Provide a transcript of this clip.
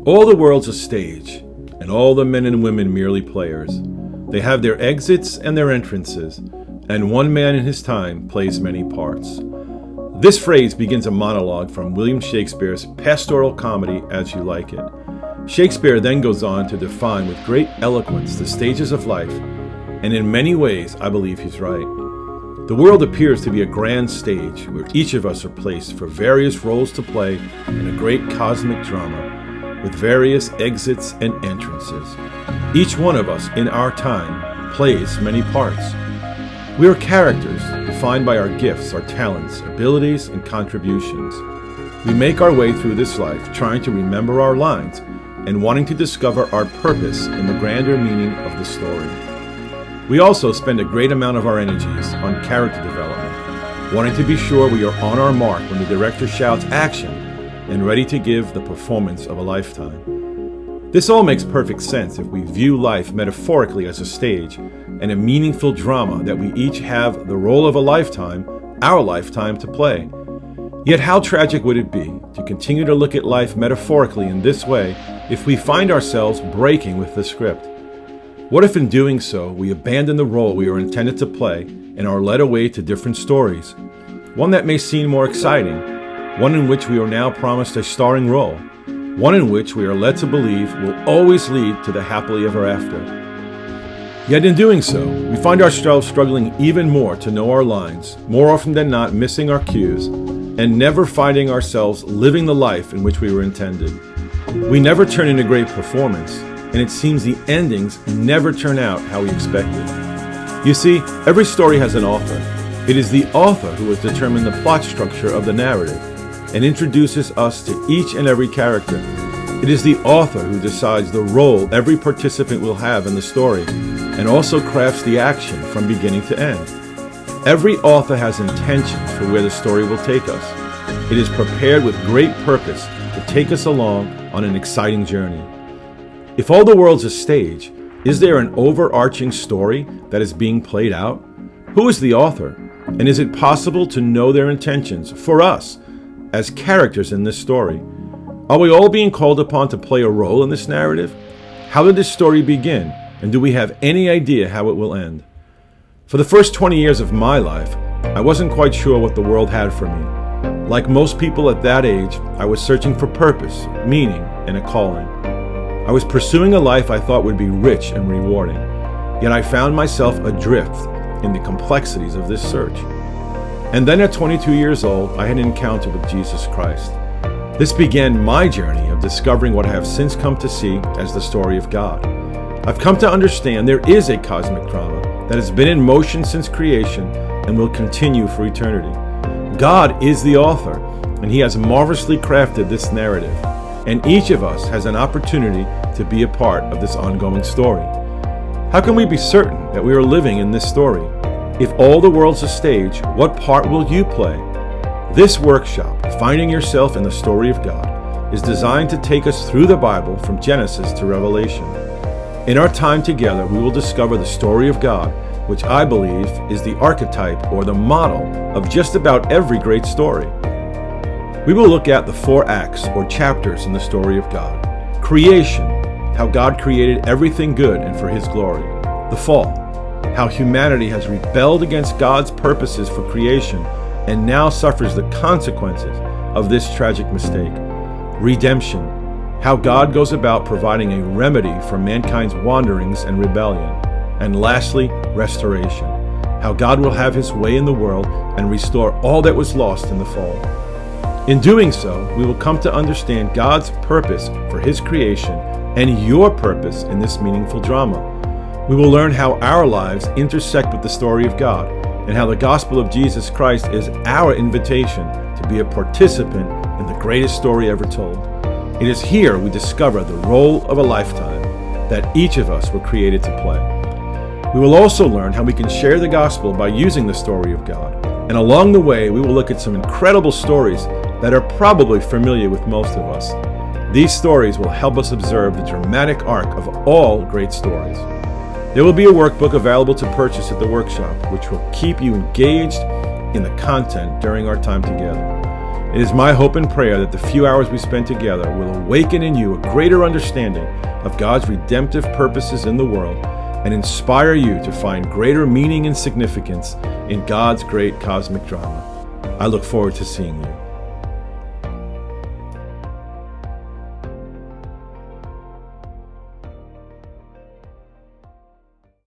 All the world's a stage, and all the men and women merely players. They have their exits and their entrances, and one man in his time plays many parts. This phrase begins a monologue from William Shakespeare's pastoral comedy As You Like It. Shakespeare then goes on to define with great eloquence the stages of life, and in many ways I believe he's right. The world appears to be a grand stage where each of us are placed for various roles to play in a great cosmic drama, with various exits and entrances. Each one of us in our time plays many parts. We are characters defined by our gifts, our talents, abilities, and contributions. We make our way through this life trying to remember our lines and wanting to discover our purpose in the grander meaning of the story. We also spend a great amount of our energies on character development, wanting to be sure we are on our mark when the director shouts action and ready to give the performance of a lifetime. This all makes perfect sense if we view life metaphorically as a stage and a meaningful drama that we each have the role of a lifetime, our lifetime, to play. Yet how tragic would it be to continue to look at life metaphorically in this way if we find ourselves breaking with the script? What if in doing so we abandon the role we are intended to play and are led away to different stories? One that may seem more exciting, one in which we are now promised a starring role, one in which we are led to believe will always lead to the happily ever after. Yet in doing so, we find ourselves struggling even more to know our lines, more often than not missing our cues, and never finding ourselves living the life in which we were intended. We never turn in a great performance, and it seems the endings never turn out how we expected. You see, every story has an author. It is the author who has determined the plot structure of the narrative and introduces us to each and every character. It is the author who decides the role every participant will have in the story and also crafts the action from beginning to end. Every author has intentions for where the story will take us. It is prepared with great purpose to take us along on an exciting journey. If all the world's a stage, is there an overarching story that is being played out? Who is the author? And is it possible to know their intentions for us as characters in this story? Are we all being called upon to play a role in this narrative? How did this story begin? And do we have any idea how it will end? For the first 20 years of my life, I wasn't quite sure what the world had for me. Like most people at that age, I was searching for purpose, meaning, and a calling. I was pursuing a life I thought would be rich and rewarding, yet I found myself adrift in the complexities of this search. And then at 22 years old, I had an encounter with Jesus Christ. This began my journey of discovering what I have since come to see as the story of God. I've come to understand there is a cosmic drama that has been in motion since creation and will continue for eternity. God is the author, and He has marvelously crafted this narrative, and each of us has an opportunity to be a part of this ongoing story. How can we be certain that we are living in this story? If all the world's a stage, what part will you play? This workshop, Finding Yourself in the Story of God, is designed to take us through the Bible from Genesis to Revelation. In our time together, we will discover the story of God, which I believe is the archetype or the model of just about every great story. We will look at the 4 acts or chapters in the story of God. Creation, how God created everything good and for His glory. The fall, how humanity has rebelled against God's purposes for creation and now suffers the consequences of this tragic mistake. Redemption, how God goes about providing a remedy for mankind's wanderings and rebellion. And lastly, restoration, how God will have His way in the world and restore all that was lost in the fall. In doing so, we will come to understand God's purpose for His creation and your purpose in this meaningful drama. We will learn how our lives intersect with the story of God and how the gospel of Jesus Christ is our invitation to be a participant in the greatest story ever told. It is here we discover the role of a lifetime that each of us were created to play. We will also learn how we can share the gospel by using the story of God. And along the way, we will look at some incredible stories that are probably familiar with most of us. These stories will help us observe the dramatic arc of all great stories. There will be a workbook available to purchase at the workshop, which will keep you engaged in the content during our time together. It is my hope and prayer that the few hours we spend together will awaken in you a greater understanding of God's redemptive purposes in the world and inspire you to find greater meaning and significance in God's great cosmic drama. I look forward to seeing you.